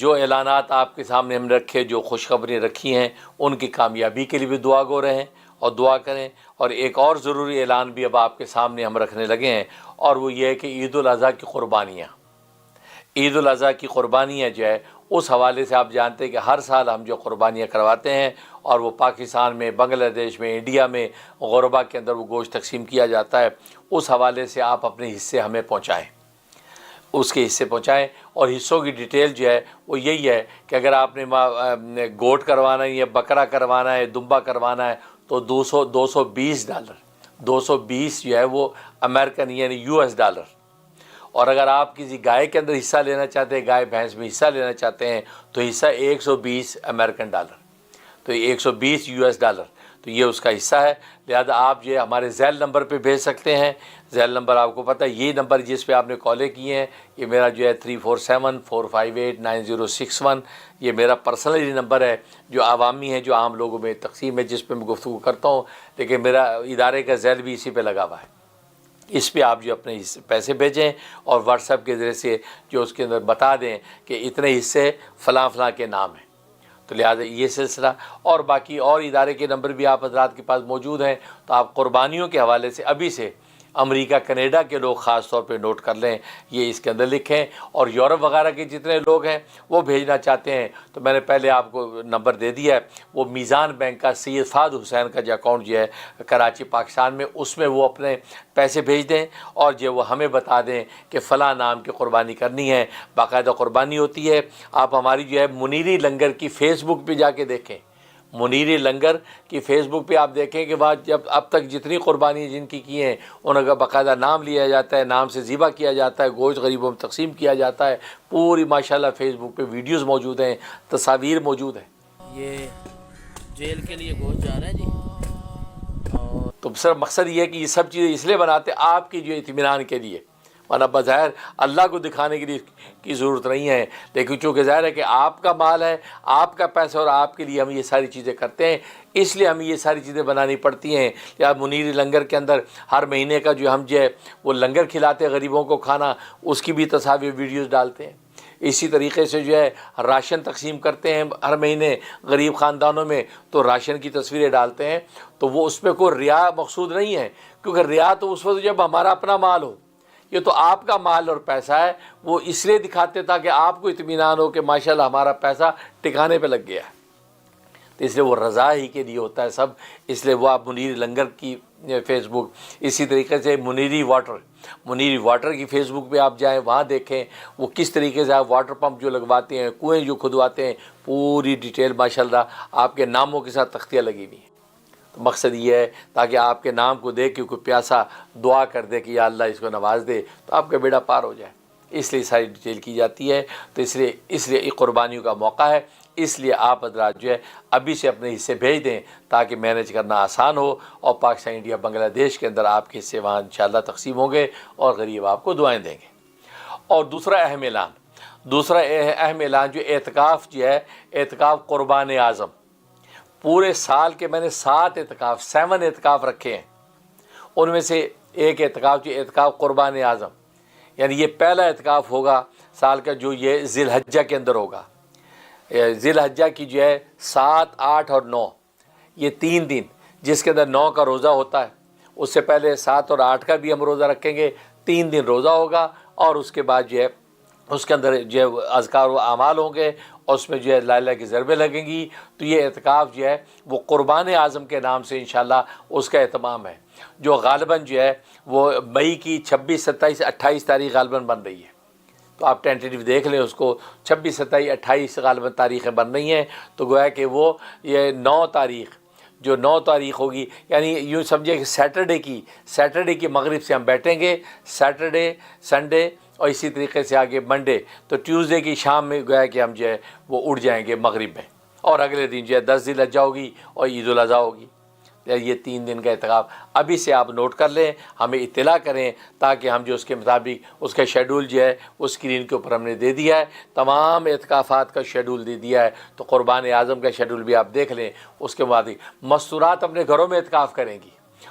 جو اعلانات آپ کے سامنے ہم نے رکھے، جو خوشخبری رکھی ہیں، ان کی کامیابی کے لیے بھی دعا گو رہیں اور دعا کریں۔ اور ایک اور ضروری اعلان بھی اب آپ کے سامنے ہم رکھنے لگے ہیں، اور وہ یہ ہے کہ عید الاضحیٰ کی قربانیاں، عید الاضحیٰ کی قربانیاں جو ہے، اس حوالے سے آپ جانتے ہیں کہ ہر سال ہم جو قربانیاں کرواتے ہیں، اور وہ پاکستان میں، بنگلہ دیش میں، انڈیا میں، غربا کے اندر وہ گوشت تقسیم کیا جاتا ہے، اس حوالے سے آپ اپنے حصے ہمیں پہنچائیں، اس کے حصے پہنچائیں۔ اور حصوں کی ڈیٹیل جو ہے وہ یہی ہے کہ اگر آپ نے گوٹ کروانا ہے یا بکرا کروانا ہے، دمبا کروانا ہے، تو $220 220 جو ہے وہ امریکن یعنی US$۔ اور اگر آپ کسی گائے کے اندر حصہ لینا چاہتے ہیں، گائے بھینس میں حصہ لینا چاہتے ہیں، تو حصہ $120 امریکن، تو $120 تو یہ اس کا حصہ ہے۔ لہذا آپ یہ ہمارے ذیل نمبر پہ بھیج سکتے ہیں۔ ذیل نمبر آپ کو پتہ ہے، یہ نمبر جس پہ آپ نے کالیں کی ہیں، یہ میرا جو ہے 3474589061، یہ میرا پرسنلی نمبر ہے جو عوامی ہے، جو عام لوگوں میں تقسیم ہے، جس پہ میں گفتگو کرتا ہوں، لیکن میرا ادارے کا ذیل بھی اسی پہ لگا ہوا ہے۔ اس پہ آپ جو اپنے پیسے بھیجیں، اور واٹس ایپ کے ذریعے سے جو اس کے اندر بتا دیں کہ اتنے حصے فلاں فلاں کے نام ہیں۔ تو لہٰذا یہ سلسلہ، اور باقی اور ادارے کے نمبر بھی آپ حضرات کے پاس موجود ہیں، تو آپ قربانیوں کے حوالے سے ابھی سے امریکہ کینیڈا کے لوگ خاص طور پہ نوٹ کر لیں، یہ اس کے اندر لکھیں، اور یورپ وغیرہ کے جتنے لوگ ہیں وہ بھیجنا چاہتے ہیں، تو میں نے پہلے آپ کو نمبر دے دیا ہے، وہ میزان بینک کا سید فہد حسین کا جو اکاؤنٹ جو ہے کراچی پاکستان میں، اس میں وہ اپنے پیسے بھیج دیں، اور جو وہ ہمیں بتا دیں کہ فلاں نام کی قربانی کرنی ہے، باقاعدہ قربانی ہوتی ہے۔ آپ ہماری جو ہے منیری لنگر کی فیس بک پہ جا کے دیکھیں، منیری لنگر کی فیس بک پہ آپ دیکھیں کہ بعد جب اب تک جتنی قربانی جن کی ہیں، ان کا باقاعدہ نام لیا جاتا ہے، نام سے ذبح کیا جاتا ہے، گوشت غریبوں میں تقسیم کیا جاتا ہے، پوری ماشاءاللہ فیس بک پہ ویڈیوز موجود ہیں، تصاویر موجود ہیں۔ یہ جیل کے لیے گوشت جا رہا ہے جی، اور تو سر مقصد یہ ہے کہ یہ سب چیزیں اس لیے بناتے آپ کی جو اطمینان کے لیے، ورنہ بظاہر اللہ کو دکھانے کے لیے کی ضرورت نہیں ہے، لیکن چونکہ ظاہر ہے کہ آپ کا مال ہے، آپ کا پیسہ، اور آپ کے لیے ہم یہ ساری چیزیں کرتے ہیں، اس لیے ہمیں یہ ساری چیزیں بنانی پڑتی ہیں۔ یا منیری لنگر کے اندر ہر مہینے کا جو ہم جو ہے وہ لنگر کھلاتے ہیں غریبوں کو کھانا، اس کی بھی تصاویر ویڈیوز ڈالتے ہیں۔ اسی طریقے سے جو ہے راشن تقسیم کرتے ہیں ہر مہینے غریب خاندانوں میں، تو راشن کی تصویریں ڈالتے ہیں، تو وہ اس پہ کوئی ریا مقصود نہیں ہے، کیونکہ ریا تو اس وقت جب ہمارا اپنا مال ہو، یہ تو آپ کا مال اور پیسہ ہے، وہ اس لیے دکھاتے تاکہ آپ کو اطمینان ہو کہ ماشاءاللہ ہمارا پیسہ ٹھکانے پہ لگ گیا ہے، تو اس لیے وہ رضا ہی کے لیے ہوتا ہے سب۔ اس لیے وہ آپ منیری لنگر کی فیس بک، اسی طریقے سے منیری واٹر کی فیس بک پہ آپ جائیں، وہاں دیکھیں وہ کس طریقے سے آپ واٹر پمپ جو لگواتے ہیں، کنویں جو کھدواتے ہیں، پوری ڈیٹیل ماشاءاللہ آپ کے ناموں کے ساتھ تختیاں لگی ہوئی ہیں۔ تو مقصد یہ ہے تاکہ آپ کے نام کو دیکھ کے کوئی پیاسا دعا کر دے کہ یا اللہ اس کو نواز دے، تو آپ کا بیڑا پار ہو جائے، اس لیے ساری ڈیٹیل کی جاتی ہے۔ تو اس لیے یہ قربانیوں کا موقع ہے، اس لیے آپ حضرات جو ہے ابھی سے اپنے حصے بھیج دیں تاکہ مینیج کرنا آسان ہو، اور پاکستان، انڈیا، بنگلہ دیش کے اندر آپ کے حصے وہاں انشاءاللہ تقسیم ہوں گے، اور غریب آپ کو دعائیں دیں گے۔ اور دوسرا اہم اعلان جو اعتکاف جو ہے، اعتکاف قربان اعظم، پورے سال کے میں نے 7 اعتکاف رکھے ہیں، ان میں سے ایک اعتکاف جو اعتکاف قربان اعظم، یعنی یہ پہلا اعتکاف ہوگا سال کا، جو یہ ذی الحجہ کے اندر ہوگا۔ ذی الحجہ کی جو ہے 7، 8 اور 9، یہ 3 دن، جس کے اندر 9 کا روزہ ہوتا ہے، اس سے پہلے 7 اور 8 کا بھی ہم روزہ رکھیں گے، 3 دن روزہ ہوگا، اور اس کے بعد جو ہے اس کے اندر جو ہے اذکار و اعمال ہوں گے، اور اس میں جو ہے لا الہ کی ضربیں لگیں گی۔ تو یہ اعتکاف جو ہے وہ قربان اعظم کے نام سے انشاءاللہ اس کا اہتمام ہے، جو غالباً جو ہے وہ مئی کی 26، 27، 28 تاریخ غالباً بن رہی ہے۔ تو آپ ٹینٹیو دیکھ لیں اس کو، 26، 27، 28 غالباً تاریخیں بن رہی ہیں، تو گویا کہ وہ یہ 9 تاریخ ہوگی، یعنی یوں سمجھے کہ سیٹرڈے کی مغرب سے ہم بیٹھیں گے، سیٹرڈے، سنڈے، اور اسی طریقے سے آگے منڈے، تو ٹیوزڈے کی شام میں گویا کہ ہم جو ہے وہ اٹھ جائیں گے مغرب میں، اور اگلے دن جو ہے 10 ذی الحجہ ہوگی اور عید الاضحیٰ ہوگی۔ یہ 3 دن کا اعتکاف ابھی سے آپ نوٹ کر لیں، ہمیں اطلاع کریں، تاکہ ہم جو اس کے مطابق اس کا شیڈول جو ہے وہ اسکرین کے اوپر ہم نے دے دیا ہے، تمام اعتکافات کا شیڈول دے دیا ہے، تو قربان اعظم کا شیڈول بھی آپ دیکھ لیں۔ اس کے بعد مستورات اپنے گھروں میں اعتکاف کریں گی،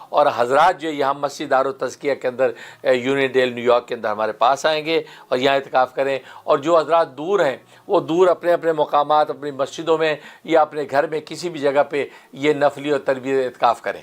اور حضرات جو یہاں مسجد دار التزکیہ کے اندر یونین ڈیل نیو یارک کے اندر ہمارے پاس آئیں گے اور یہاں اعتکاف کریں، اور جو حضرات دور ہیں وہ دور اپنے اپنے مقامات، اپنی مسجدوں میں یا اپنے گھر میں کسی بھی جگہ پہ یہ نفلی اور تربیت اعتکاف کریں،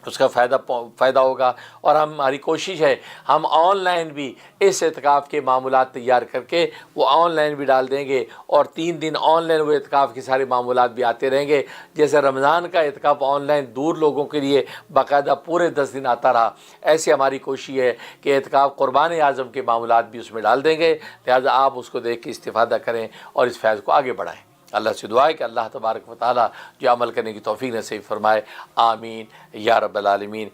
اس کا فائدہ ہوگا۔ اور ہماری کوشش ہے ہم آن لائن بھی اس اعتکاف کے معمولات تیار کر کے وہ آن لائن بھی ڈال دیں گے، اور 3 دن آن لائن وہ اعتکاف کے سارے معمولات بھی آتے رہیں گے۔ جیسے رمضان کا اعتکاف آن لائن دور لوگوں کے لیے باقاعدہ پورے 10 دن آتا رہا، ایسے ہماری کوشش ہے کہ اعتکاف قربان اعظم کے معمولات بھی اس میں ڈال دیں گے، لہٰذا آپ اس کو دیکھ کے استفادہ کریں اور اس فیض کو آگے بڑھائیں۔ اللہ سے دعا ہے کہ اللہ تبارک و تعالیٰ جو عمل کرنے کی توفیق نصیب فرمائے، آمین یا رب العالمین۔